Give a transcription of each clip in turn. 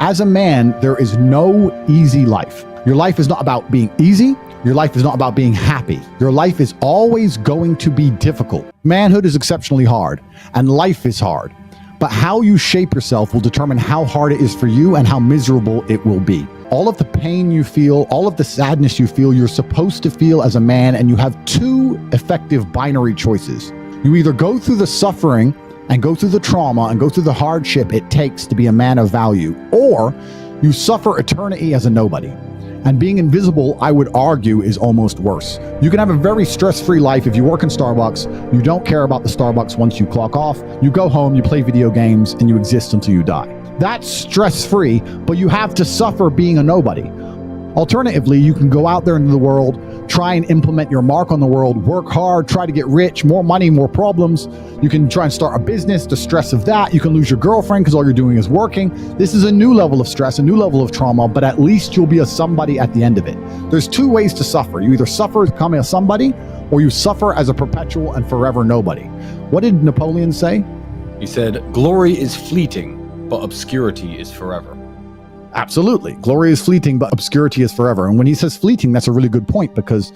As a man, there is no easy life. Your life is not about being easy. Your life is not about being happy. Your life is always going to be difficult. Manhood is exceptionally hard, and life is hard. But how you shape yourself will determine how hard it is for you and how miserable it will be. All of the pain you feel, all of the sadness you feel, you're supposed to feel as a man, and you have two effective binary choices. You either go through the suffering and go through the trauma and go through the hardship it takes to be a man of value, or you suffer eternity as a nobody. And being invisible, I would argue, is almost worse. You can have a very stress-free life if you work in Starbucks. You don't care about the Starbucks once you clock off. You go home, you play video games, and you exist until you die. That's stress-free, but you have to suffer being a nobody. Alternatively, you can go out there into the world, try and implement your mark on the world, work hard, try to get rich, more money, more problems. You can try and start a business, the stress of that. You can lose your girlfriend because all you're doing is working. This is a new level of stress, a new level of trauma, but at least you'll be a somebody at the end of it. There's two ways to suffer. You either suffer becoming a somebody, or you suffer as a perpetual and forever nobody. What did Napoleon say? He said, "Glory is fleeting, but obscurity is forever." Absolutely. Glory is fleeting, but obscurity is forever. And when he says fleeting, that's a really good point, because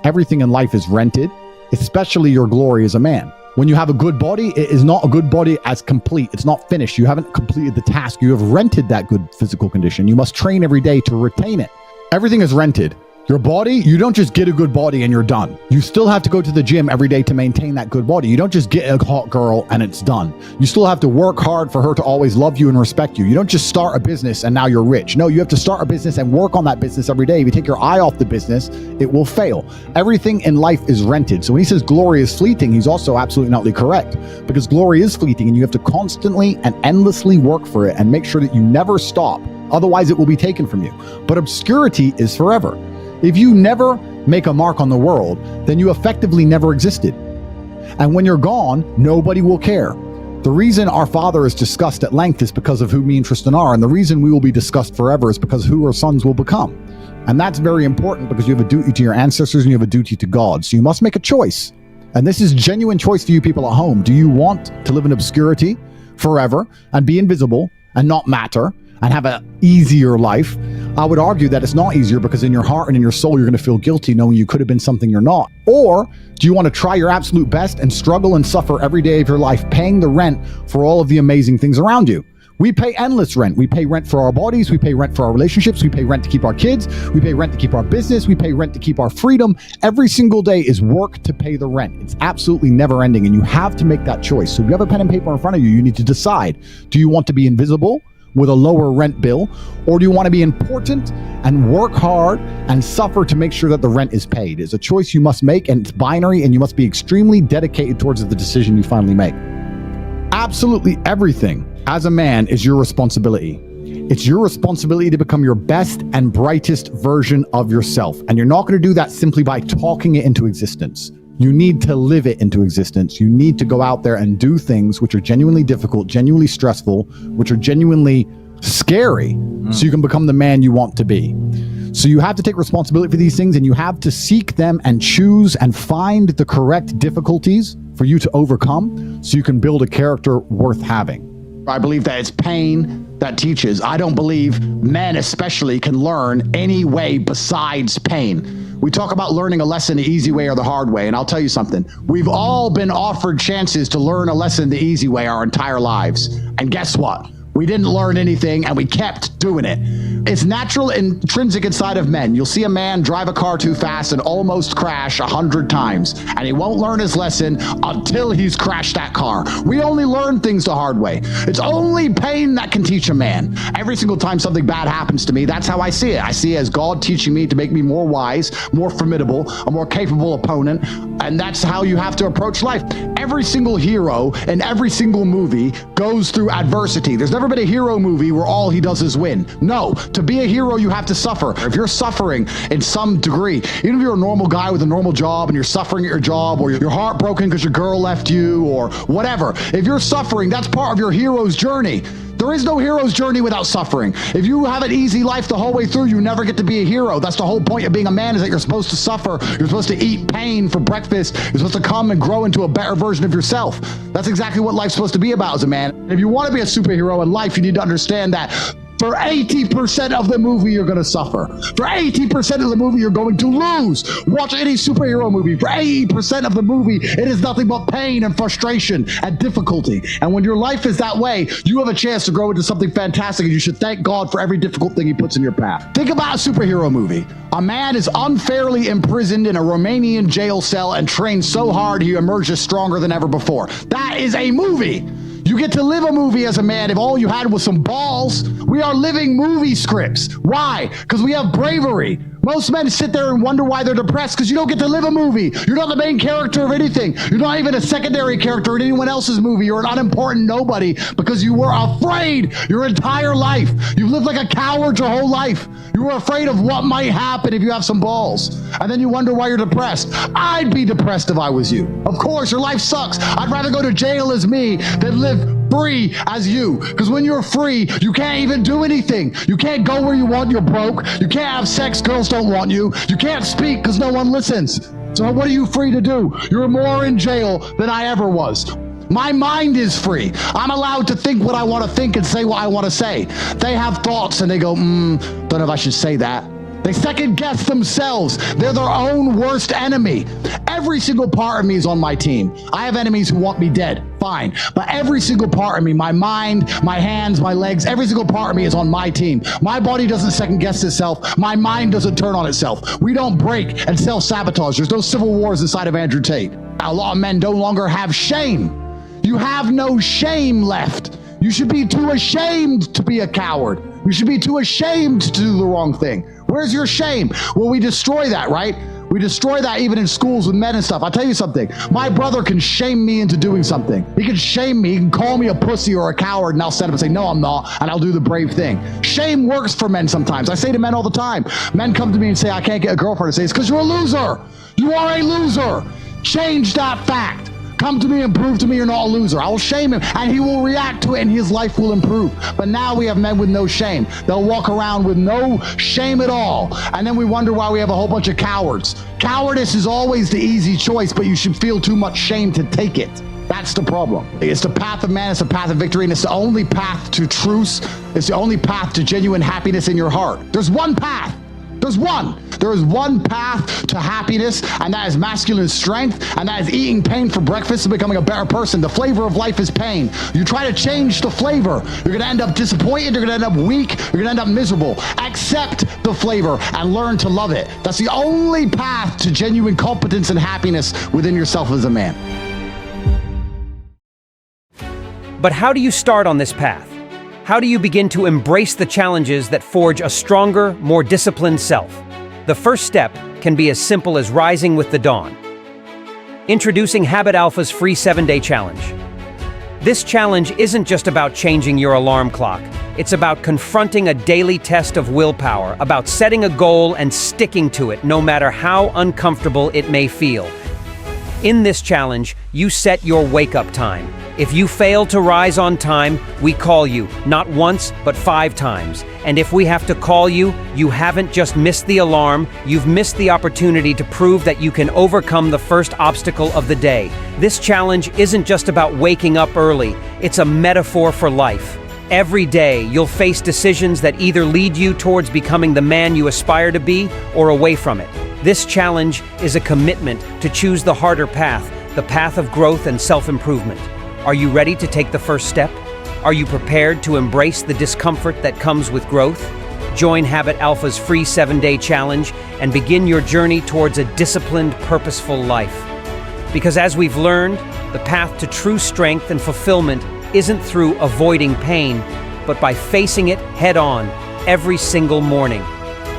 everything in life is rented, especially your glory as a man. When you have a good body, it is not a good body as complete. It's not finished. You haven't completed the task. You have rented that good physical condition. You must train every day to retain it. Everything is rented. Your body, you don't just get a good body and you're done. You still have to go to the gym every day to maintain that good body. You don't just get a hot girl and it's done. You still have to work hard for her to always love you and respect you. You don't just start a business and now you're rich. No, you have to start a business and work on that business every day. If you take your eye off the business, it will fail. Everything in life is rented. So when he says glory is fleeting, he's also absolutely not correct, because glory is fleeting and you have to constantly and endlessly work for it and make sure that you never stop. Otherwise, it will be taken from you. But obscurity is forever. If you never make a mark on the world, then you effectively never existed. And when you're gone, nobody will care. The reason our Father is discussed at length is because of who me and Tristan are, and the reason we will be discussed forever is because who our sons will become. And that's very important, because you have a duty to your ancestors and you have a duty to God. So you must make a choice. And this is genuine choice for you people at home. Do you want to live in obscurity forever and be invisible and not matter and have an easier life? I would argue that it's not easier, because in your heart and in your soul, you're going to feel guilty knowing you could have been something you're not. Or do you want to try your absolute best and struggle and suffer every day of your life, paying the rent for all of the amazing things around you? We pay endless rent. We pay rent for our bodies. We pay rent for our relationships. We pay rent to keep our kids. We pay rent to keep our business. We pay rent to keep our freedom. Every single day is work to pay the rent. It's absolutely never ending, and you have to make that choice. So if you have a pen and paper in front of you, you need to decide, do you want to be invisible with a lower rent bill, or do you want to be important and work hard and suffer to make sure that the rent is paid? It's a choice you must make, and it's binary, and you must be extremely dedicated towards the decision you finally make. Absolutely everything as a man is your responsibility. It's your responsibility to become your best and brightest version of yourself. And you're not going to do that simply by talking it into existence. You need to live it into existence. You need to go out there and do things which are genuinely difficult, genuinely stressful, which are genuinely scary, so you can become the man you want to be. So you have to take responsibility for these things, and you have to seek them and choose and find the correct difficulties for you to overcome, so you can build a character worth having. I believe that it's pain that teaches. I don't believe men especially can learn any way besides pain. We talk about learning a lesson the easy way or the hard way, and I'll tell you something. We've all been offered chances to learn a lesson the easy way our entire lives. And guess what? We didn't learn anything, and we kept doing it. It's natural, intrinsic inside of men. You'll see a man drive a car too fast and almost crash 100 times, and he won't learn his lesson until he's crashed that car. We only learn things the hard way. It's only pain that can teach a man. Every single time something bad happens to me, that's how I see it. I see it as God teaching me to make me more wise, more formidable, a more capable opponent, and that's how you have to approach life. Every single hero in every single movie goes through adversity. There's never been a hero movie where all he does is win. No, to be a hero, you have to suffer. If you're suffering in some degree, even if you're a normal guy with a normal job and you're suffering at your job, or you're heartbroken because your girl left you, or whatever, if you're suffering, that's part of your hero's journey. There is no hero's journey without suffering. If you have an easy life the whole way through, you never get to be a hero. That's the whole point of being a man, is that you're supposed to suffer. You're supposed to eat pain for breakfast. You're supposed to come and grow into a better version of yourself. That's exactly what life's supposed to be about as a man. If you want to be a superhero in life, you need to understand that For 80% of the movie, you're going to suffer. For 80% of the movie, you're going to lose. Watch any superhero movie. For 80% of the movie, it is nothing but pain and frustration and difficulty. And when your life is that way, you have a chance to grow into something fantastic, and you should thank God for every difficult thing he puts in your path. Think about a superhero movie. A man is unfairly imprisoned in a Romanian jail cell and trained so hard he emerges stronger than ever before. That is a movie. You get to live a movie as a man if all you had was some balls. We are living movie scripts. Why? Because we have bravery. Most men sit there and wonder why they're depressed because you don't get to live a movie. You're not the main character of anything. You're not even a secondary character in anyone else's movie. You're an unimportant nobody because you were afraid your entire life. You've lived like a coward your whole life. You were afraid of what might happen if you have some balls. And then you wonder why you're depressed. I'd be depressed if I was you. Of course, your life sucks. I'd rather go to jail as me than live free as you. Because when you're free, you can't even do anything. You can't go where you want, you're broke. You can't have sex, girls don't want you. You can't speak because no one listens. So what are you free to do? You're more in jail than I ever was. My mind is free. I'm allowed to think what I want to think and say what I want to say. They have thoughts and they go, don't know if I should say that. They second guess themselves. They're their own worst enemy. Every single part of me is on my team. I have enemies who want me dead, fine. But every single part of me, my mind, my hands, my legs, every single part of me is on my team. My body doesn't second guess itself. My mind doesn't turn on itself. We don't break and self-sabotage. There's no civil wars inside of Andrew Tate. A lot of men no longer have shame. You have no shame left. You should be too ashamed to be a coward. You should be too ashamed to do the wrong thing. Where's your shame? Well, we destroy that, right? We destroy that even in schools with men and stuff. I'll tell you something. My brother can shame me into doing something. He can shame me. He can call me a pussy or a coward, and I'll stand up and say, no, I'm not, and I'll do the brave thing. Shame works for men sometimes. I say to men all the time. Men come to me and say, I can't get a girlfriend. I say, it's because you're a loser. You are a loser. Change that fact. Come to me and prove to me you're not a loser. I will shame him, and he will react to it, and his life will improve. But now we have men with no shame. They'll walk around with no shame at all, and then we wonder why we have a whole bunch of cowards. Cowardice is always the easy choice, but you should feel too much shame to take it. That's the problem. It's the path of man, it's the path of victory, and it's the only path to truce. It's the only path to genuine happiness in your heart. There's one path. There's one. There is one path to happiness, and that is masculine strength, and that is eating pain for breakfast and becoming a better person. The flavor of life is pain. You try to change the flavor, you're going to end up disappointed, you're going to end up weak, you're going to end up miserable. Accept the flavor and learn to love it. That's the only path to genuine competence and happiness within yourself as a man. But how do you start on this path? How do you begin to embrace the challenges that forge a stronger, more disciplined self? The first step can be as simple as rising with the dawn. Introducing Habit Alpha's free 7-day challenge. This challenge isn't just about changing your alarm clock. It's about confronting a daily test of willpower, about setting a goal and sticking to it no matter how uncomfortable it may feel. In this challenge, you set your wake-up time. If you fail to rise on time, we call you, not once, but 5 times. And if we have to call you, you haven't just missed the alarm, you've missed the opportunity to prove that you can overcome the first obstacle of the day. This challenge isn't just about waking up early, it's a metaphor for life. Every day, you'll face decisions that either lead you towards becoming the man you aspire to be or away from it. This challenge is a commitment to choose the harder path, the path of growth and self-improvement. Are you ready to take the first step? Are you prepared to embrace the discomfort that comes with growth? Join Habit Alpha's free 7-day challenge and begin your journey towards a disciplined, purposeful life. Because as we've learned, the path to true strength and fulfillment isn't through avoiding pain, but by facing it head-on every single morning.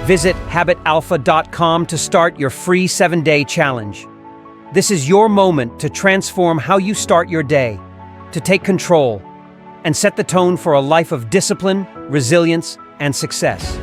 Visit habitalpha.com to start your free 7-day challenge. This is your moment to transform how you start your day, to take control, and set the tone for a life of discipline, resilience, and success.